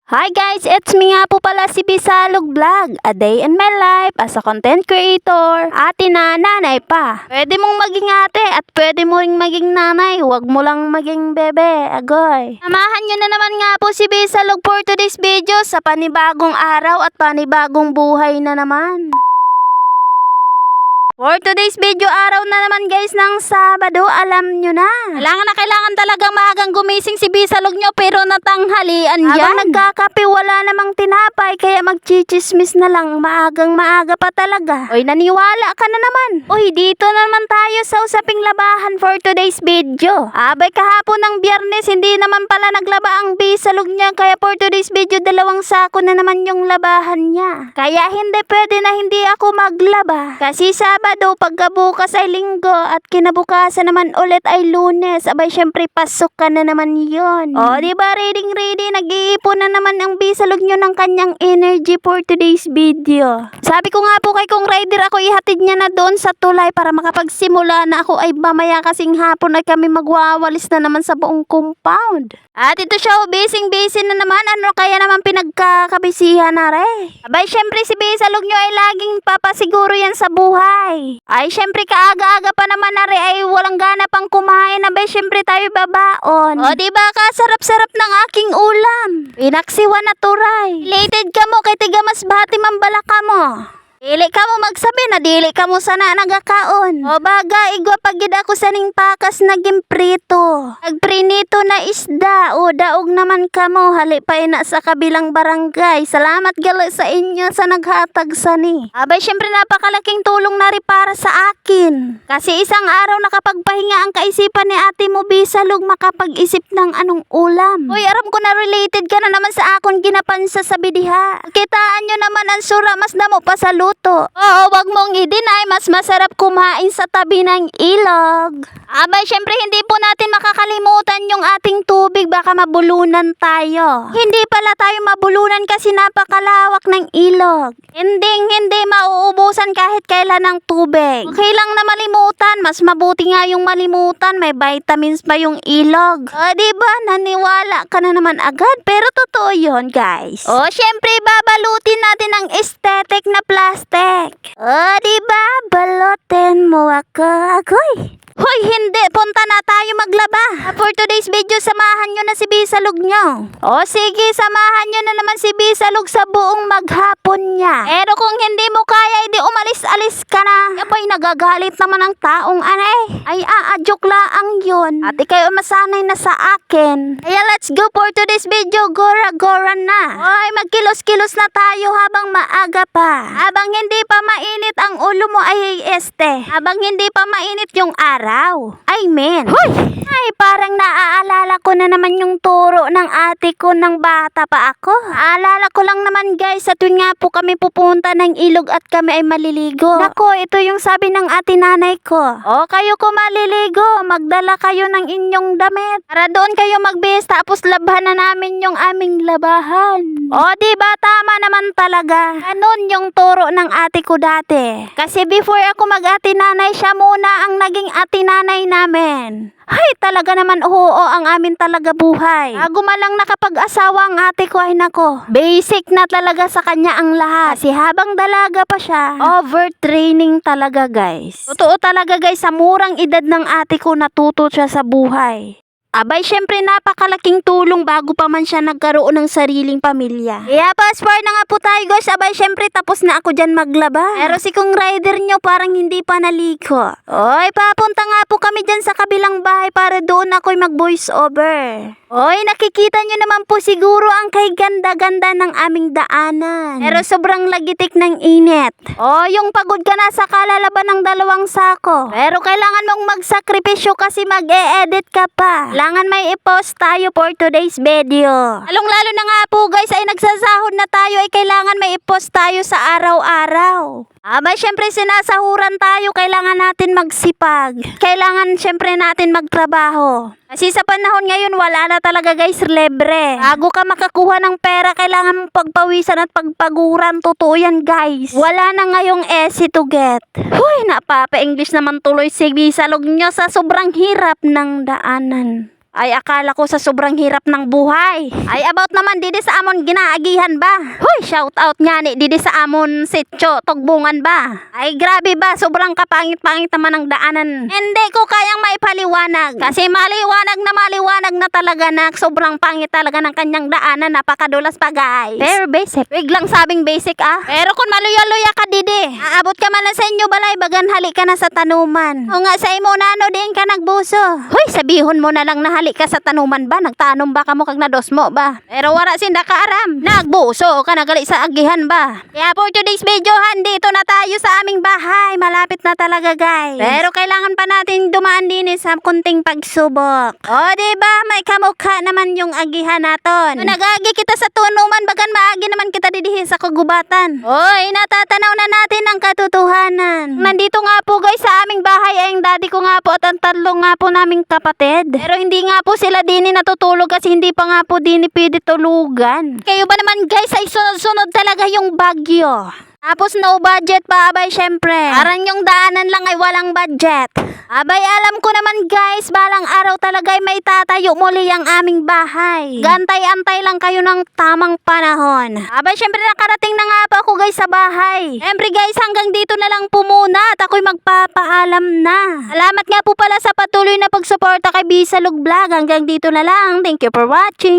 Hi guys, it's me nga po pala si Bisalog Vlog, a day in my life as a content creator. Ate na, nanay pa. Pwede mong maging ate at pwede mo ring maging nanay, huwag mo lang maging bebe, agoy. Samahan nyo na naman nga po si Bisalog for today's video sa panibagong araw at panibagong buhay na naman. For today's video, araw na naman guys ng Sabado, alam nyo na. Kailangan talagang maagang gumising si Bisalog nyo pero natanghalian yan. Habang nagkakape, wala namang tinapay kaya magchichismis na lang, maagang maaga pa talaga. Oy, naniwala ka na naman. Oy, dito naman tayo sa usaping labahan for today's video. Abay, kahapon ng Biyernes, hindi naman pala naglaba ang Bisalog niya kaya for today's video, 2 sako na naman yung labahan niya. Kaya hindi pwede na hindi ako maglaba. Kasi Sabado, pagkabukas ay Linggo at kinabukasan naman ulit ay Lunes. Abay, syempre pasok ka na naman yun. O, diba, ready, nag-iipon na naman ang Bisalog nyo ng kanyang energy for today's video. Sabi ko nga po kay Kong Rider, ako ihatid niya na doon sa tulay para makapagsimula na ako ay mamaya kasing hapon ay kami magwawalis na naman sa buong compound. At ito siya, busy na naman. Ano kaya naman pinagkakabisihan na re? Abay, syempre si Bisalog nyo ay laging papasiguro yan sa buhay. Ay, syempre kaaga-aga pa naman na re ay walang gana pang kumain. Abay, syempre tayo babaon. O, diba ka, sarap-sarap ng aking ulam. Pinaksiwa na turay. Related ka mo kay tigamas bati mambalaka mo. Dili ka mo magsabi na dili ka mo sana nagakaon. O baga, igwa pagid ako sa ning pakas naging prito. Nagprinito na isda. O daog naman ka mo. Halipay na sa kabilang barangay. Salamat gali sa inyo sa naghatag sani. Abay, syempre napakalaking tulong na rin para sa akin. Kasi isang araw nakapagpahinga ang kaisipan ni ate mo Bisalog makapag-isip ng anong ulam. Uy, aram ko na related ka na naman sa akon ginapansa sa bidiha. Kitaan nyo naman ang sura mas damo pa sa luto. Oo, wag mong i-deny, mas masarap kumain sa tabi ng ilog. Abay, syempre hindi po natin makakalimutan yung ating tubig, baka mabulunan tayo. Hindi pala tayo mabulunan kasi napakalawak ng ilog. Hindi mauubusan kahit kailan ng tubig. Okay lang na malimutan, mas mabuti nga yung malimutan, may vitamins pa yung ilog. O, diba, naniwala ka na naman agad, pero totoo yun guys. O, syempre babalutin natin ang aesthetic na plastic. O, diba, balutin mo ako, agoy. Hoy, hindi. Punta na tayo maglaba. For today's video, samahan nyo na si Bisalog nyo. O sige, samahan nyo na naman si Bisalog sa buong maghapon niya. Pero kung hindi mo kaya, hindi umalis-alis ka na. Abay, nagagalit naman ang taong anay. Ay, joke laang yun. At ikaw masanay na sa akin. Kaya let's go for today's video. Gora-gora na. Ay, magkilos-kilos na tayo habang maaga pa. Habang hindi pa mainit ang ulo mo ay Habang hindi pa mainit yung araw. I mean, huy! Ay, parang naaalala ko na naman yung turo ng ate ko ng bata pa ako. Aalala ko lang naman guys, sa tuwing nga po kami pupunta ng ilog at kami ay maliligo. Nako, ito yung sabi ng ate nanay ko. O, kayo ko maliligo, magdala kayo ng inyong damit. Para doon kayo magbihis, tapos labhan na namin yung aming labahan. O, diba, tama naman talaga. Ganun yung turo ng ate ko dati. Kasi before ako mag-ate nanay, siya muna ang naging ate nanay namin. Ay, talaga naman oo ang amin talaga buhay. Bago man lang nakapag-asawa ang ate ko ay nako. Basic na talaga sa kanya ang lahat. Kasi habang dalaga pa siya, overtraining talaga guys. Totoo talaga guys, sa murang edad ng ate ko natuto siya sa buhay. Abay, syempre napakalaking tulong bago pa man siya nagkaroon ng sariling pamilya. Kaya passport na nga po tayo guys. Abay, syempre tapos na ako dyan maglaba. Pero si Kong Rider nyo parang hindi pa naliko. Oy, papunta nga po kami dyan sa kabilang bahay para doon ako'y mag voice over. Oy, nakikita nyo naman po siguro ang kay ganda-ganda ng aming daanan. Pero sobrang lagitik ng init. O, yung pagod ka na sa kalalaban ng 2 sako. Pero kailangan mong magsakripisyo kasi mag-e-edit ka pa. Kailangan may i-post tayo for today's video. Lalong-lalo na nga po guys ay nagsasahod na tayo ay kailangan may i-post tayo sa araw-araw. Abay, syempre sinasahuran tayo, kailangan natin magsipag. Kailangan syempre natin magtrabaho. Kasi sa panahon ngayon, wala na talaga guys, libre. Bago ka makakuha ng pera, kailangan mong pagpawisan at pagpaguran. Totoo yan guys. Wala na ngayong easy to get. Huy, napapa-English naman tuloy si Bisalog nyo sa sobrang hirap ng daanan. Ay akala ko sa sobrang hirap ng buhay. Ay about naman didi sa amon ginaagihan ba. Hoy, shout out nga ni didi sa amon sityo tugbungan ba. Ay grabe ba, sobrang kapangit-pangit naman ang daanan. Hindi ko kayang maipaliwanag. Kasi maliwanag na talaga na sobrang pangit talaga ng kanyang daanan. Napakadulas pa guys. Pero basic. Biglang sabing basic ah. Pero kung maluya-luya ka didi, aabot ka man na sa inyo balay bagan hali ka na sa tanuman. O nga sa imo nano din ka nagbuso. Hoy, sabihon mo na lang na hali ka sa tanuman ba? Nagtanom ba ka mo kag nados mo ba? Pero wala sinda ka aram. Nagbuso ka nagali sa agihan ba? Kaya for today's video, dito na tayo sa aming bahay. Malapit na talaga guys. Pero kailangan pa natin dumaan din sa kunting pagsubok. O diba, may kamukha naman yung agihan naton. Kung nag-agi kita sa tunuman, bagan maagi naman kita didihi sa kagubatan. Oy, natatanaw na natin ang katotohanan. Nandito nga po guys sa aming bahay ay ang daddy ko nga po at ang tatlo nga po naming kapatid. Pero hindi nga po sila dini natutulog kasi hindi pa nga po dini pwede tulugan. Kayo ba naman guys ay sunod-sunod talaga yung bagyo. Tapos no budget pa, abay syempre. Parang yung daanan lang ay walang budget. Abay alam ko naman guys, balang araw talaga ay may tatayo muli ang aming bahay. Gantay-antay lang kayo ng tamang panahon. Abay syempre nakarating na nga pa ako guys sa bahay. Syempre guys, hanggang dito na lang po muna at ako'y magpapaalam na. Salamat nga po pala sa patuloy na pagsuporta kay Bisalog Vlog. Hanggang dito na lang. Thank you for watching.